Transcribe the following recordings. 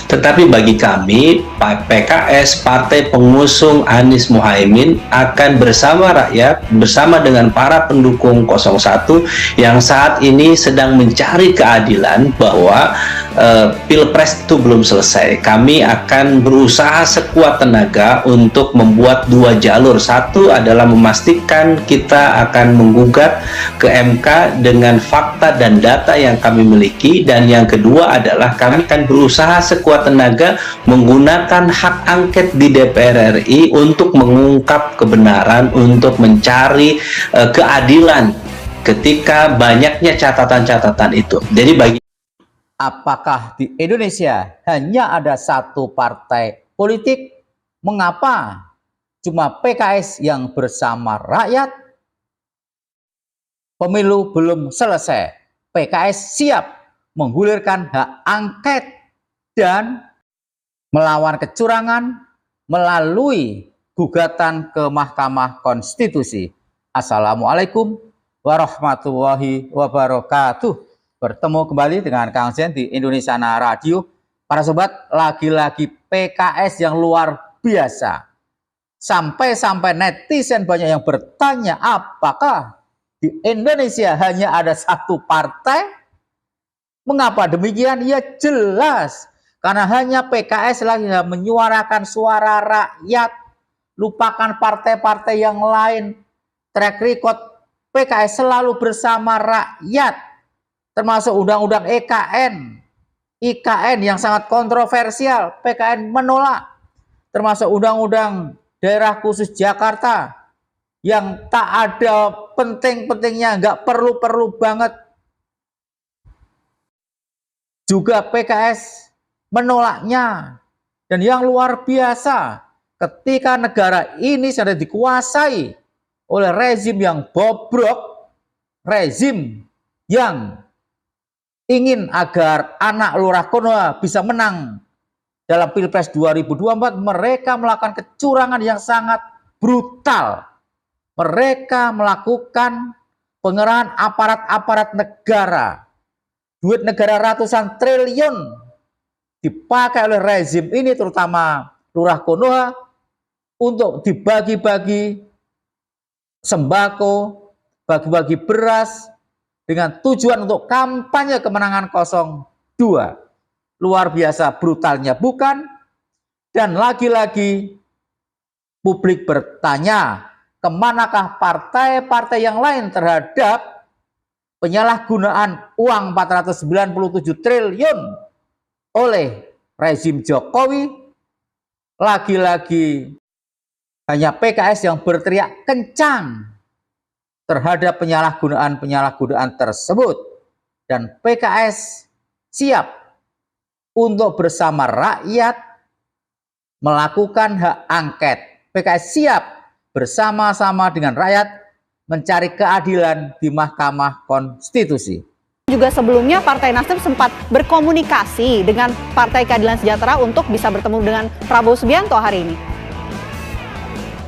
Tetapi bagi kami, PKS, Partai Pengusung Anies Muhaimin, akan bersama rakyat, bersama dengan para pendukung 01 yang saat ini sedang mencari keadilan bahwa Pilpres itu belum selesai. Kami akan berusaha sekuat tenaga untuk membuat dua jalur. Satu adalah memastikan kita akan menggugat ke MK dengan fakta dan data yang kami miliki, dan yang kedua adalah kami akan berusaha sekuat tenaga menggunakan hak angket di DPR RI untuk mengungkap kebenaran, untuk mencari keadilan ketika banyaknya catatan-catatan itu. Jadi bagi apakah di Indonesia hanya ada satu partai politik? Mengapa cuma PKS yang bersama rakyat? Pemilu belum selesai, PKS siap menggulirkan hak angket dan melawan kecurangan melalui gugatan ke Mahkamah Konstitusi. Assalamualaikum warahmatullahi wabarakatuh. Bertemu kembali dengan Kang Zen di Indonesiana Radio. Para sobat, lagi-lagi PKS yang luar biasa. Sampai-sampai netizen banyak yang bertanya, apakah di Indonesia hanya ada satu partai? Mengapa demikian? Ya jelas, karena hanya PKS lagi menyuarakan suara rakyat. Lupakan partai-partai yang lain. Track record PKS selalu bersama rakyat. Termasuk undang-undang IKN yang sangat kontroversial, PKN menolak. Termasuk undang-undang daerah khusus Jakarta yang tak ada penting-pentingnya, nggak perlu-perlu banget. Juga PKS menolaknya. Dan yang luar biasa, ketika negara ini sudah dikuasai oleh rezim yang bobrok, rezim yang ingin agar anak Lurah Konoha bisa menang dalam Pilpres 2024, mereka melakukan kecurangan yang sangat brutal. Mereka melakukan pengerahan aparat-aparat negara. Duit negara ratusan triliun dipakai oleh rezim ini, terutama Lurah Konoha, untuk dibagi-bagi sembako, bagi-bagi beras, dengan tujuan untuk kampanye kemenangan 02. Luar biasa brutalnya, bukan? Dan lagi-lagi publik bertanya, kemanakah partai-partai yang lain terhadap penyalahgunaan uang 497 triliun oleh rezim Jokowi? Lagi-lagi hanya PKS yang berteriak kencang terhadap penyalahgunaan tersebut, dan PKS siap untuk bersama rakyat melakukan hak angket. PKS siap bersama-sama dengan rakyat mencari keadilan di Mahkamah Konstitusi. Juga sebelumnya Partai Nasdem sempat berkomunikasi dengan Partai Keadilan Sejahtera untuk bisa bertemu dengan Prabowo Subianto hari ini.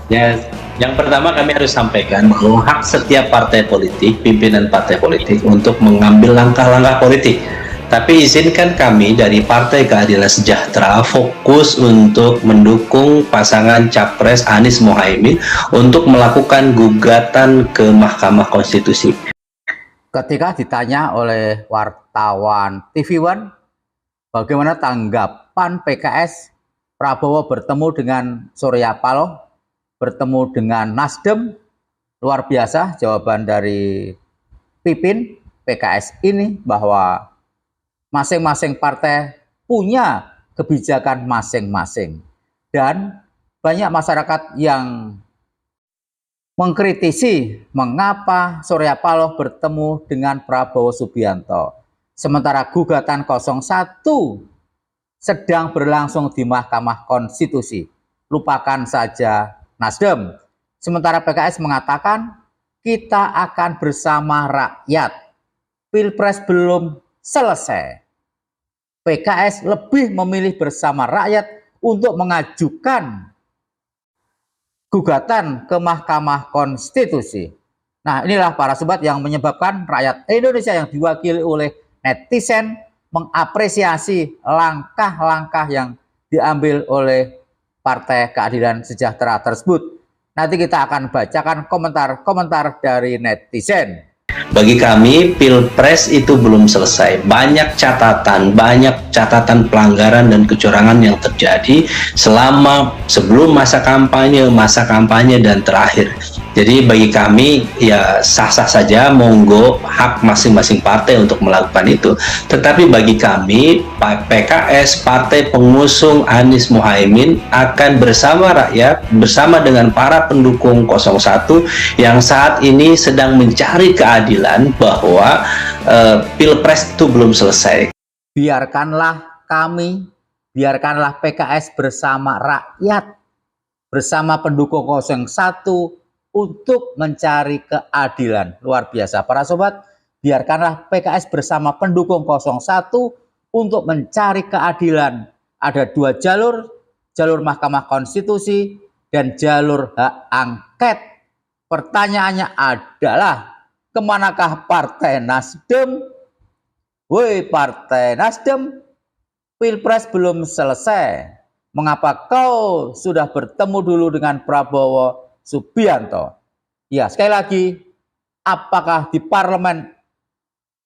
Yes. Yang pertama, kami harus sampaikan bahwa hak setiap partai politik, pimpinan partai politik, untuk mengambil langkah-langkah politik. Tapi izinkan kami dari Partai Keadilan Sejahtera fokus untuk mendukung pasangan Capres Anies Muhaimin untuk melakukan gugatan ke Mahkamah Konstitusi. Ketika ditanya oleh wartawan TV One, bagaimana tanggapan PKS Prabowo bertemu dengan Surya Paloh, bertemu dengan Nasdem? Luar biasa jawaban dari Pipin PKS ini, bahwa masing-masing partai punya kebijakan masing-masing. Dan banyak masyarakat yang mengkritisi mengapa Surya Paloh bertemu dengan Prabowo Subianto, sementara gugatan 01 sedang berlangsung di Mahkamah Konstitusi. Lupakan saja Nasdem. Sementara PKS mengatakan kita akan bersama rakyat. Pilpres belum selesai. PKS lebih memilih bersama rakyat untuk mengajukan gugatan ke Mahkamah Konstitusi. Nah, inilah para sobat yang menyebabkan rakyat Indonesia yang diwakili oleh netizen mengapresiasi langkah-langkah yang diambil oleh Partai Keadilan Sejahtera tersebut. Nanti kita akan bacakan komentar-komentar dari netizen. Bagi kami, Pilpres itu belum selesai. Banyak catatan pelanggaran dan kecurangan yang terjadi sebelum masa kampanye, dan terakhir. Jadi bagi kami ya sah-sah saja, monggo, hak masing-masing partai untuk melakukan itu. Tetapi bagi kami, PKS, partai pengusung Anies Muhaimin, akan bersama rakyat, bersama dengan para pendukung 01 yang saat ini sedang mencari keadilan bahwa Pilpres itu belum selesai. Biarkanlah PKS bersama rakyat, bersama pendukung 01 untuk mencari keadilan. Luar biasa para sobat, biarkanlah PKS bersama pendukung 01 untuk mencari keadilan. Ada dua jalur Mahkamah Konstitusi dan jalur hak angket. Pertanyaannya adalah, kemanakah Partai Nasdem? Woi Partai Nasdem, Pilpres belum selesai. Mengapa kau sudah bertemu dulu dengan Prabowo Subianto? Ya, sekali lagi, apakah di parlemen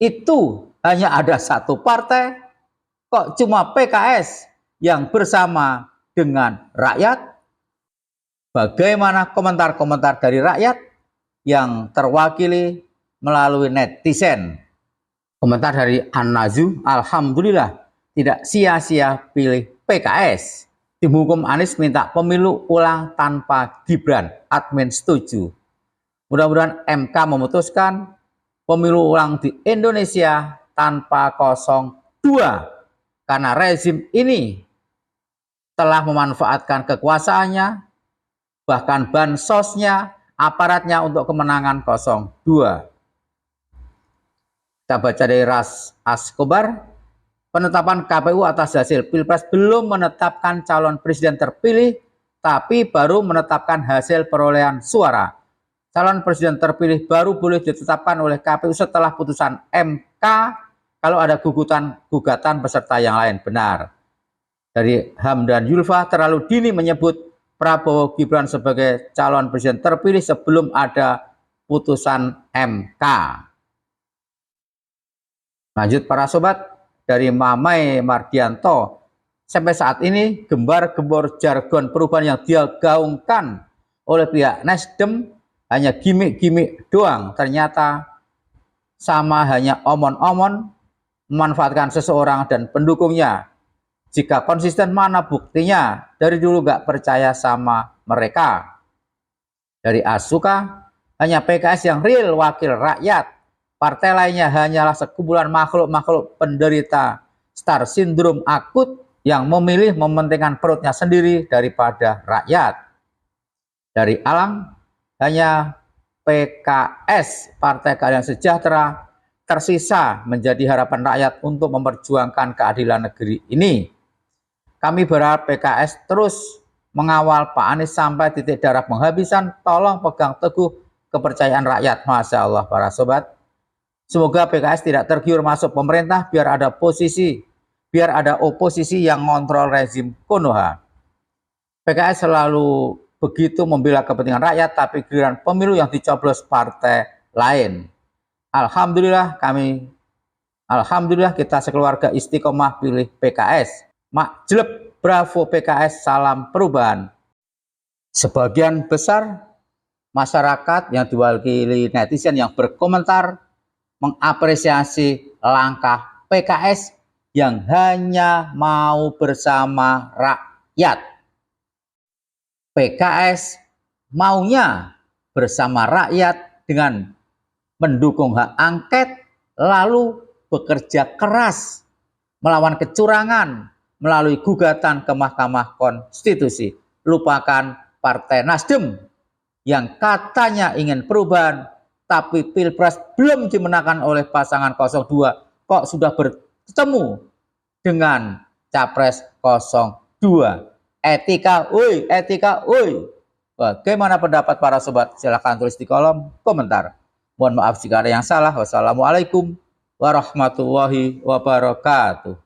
itu hanya ada satu partai? Kok cuma PKS yang bersama dengan rakyat? Bagaimana komentar-komentar dari rakyat yang terwakili melalui netizen? Komentar dari An-Nazu, alhamdulillah tidak sia-sia pilih PKS. Tim hukum Anies minta pemilu ulang tanpa Gibran. Admin setuju. Mudah-mudahan MK memutuskan pemilu ulang di Indonesia tanpa 02. Karena rezim ini telah memanfaatkan kekuasaannya, bahkan bansosnya, aparatnya untuk kemenangan 02. Kita baca dari Ras Askobar. Penetapan KPU atas hasil Pilpres belum menetapkan calon presiden terpilih, tapi baru menetapkan hasil perolehan suara. Calon presiden terpilih baru boleh ditetapkan oleh KPU setelah putusan MK kalau ada gugatan beserta yang lain. Benar. Dari Hamdan Yulfa, terlalu dini menyebut Prabowo Gibran sebagai calon presiden terpilih sebelum ada putusan MK. Lanjut para sobat, dari Mamai Mardianto, sampai saat ini gembar-gembor jargon perubahan yang dia gaungkan oleh pihak Nasdem hanya gimmick-gimmick doang. Ternyata sama hanya omon-omon, memanfaatkan seseorang dan pendukungnya. Jika konsisten, mana buktinya? Dari dulu gak percaya sama mereka. Dari Asuka, hanya PKS yang real wakil rakyat. Partai lainnya hanyalah sekumpulan makhluk-makhluk penderita star syndrome akut yang memilih mementingkan perutnya sendiri daripada rakyat. Dari Alang, hanya PKS, Partai Keadilan Sejahtera, tersisa menjadi harapan rakyat untuk memperjuangkan keadilan negeri ini. Kami berharap PKS terus mengawal Pak Anies sampai titik darah penghabisan. Tolong pegang teguh kepercayaan rakyat. Masya Allah para sobat. Semoga PKS tidak tergiur masuk pemerintah biar ada oposisi yang ngontrol rezim Konoha. PKS selalu begitu membela kepentingan rakyat, tapi giliran pemilu yang dicoblos partai lain. Alhamdulillah kita sekeluarga istiqomah pilih PKS. Mak jelek, bravo PKS, salam perubahan. Sebagian besar masyarakat yang diwakili netizen yang berkomentar mengapresiasi langkah PKS yang hanya mau bersama rakyat. PKS maunya bersama rakyat dengan mendukung hak angket, lalu bekerja keras melawan kecurangan melalui gugatan ke Mahkamah Konstitusi. Lupakan Partai Nasdem yang katanya ingin perubahan, tapi Pilpres belum dimenangkan oleh pasangan 02, kok sudah bertemu dengan Capres 02. Etika, woi. Bagaimana pendapat para sobat? Silahkan tulis di kolom komentar. Mohon maaf jika ada yang salah. Wassalamualaikum warahmatullahi wabarakatuh.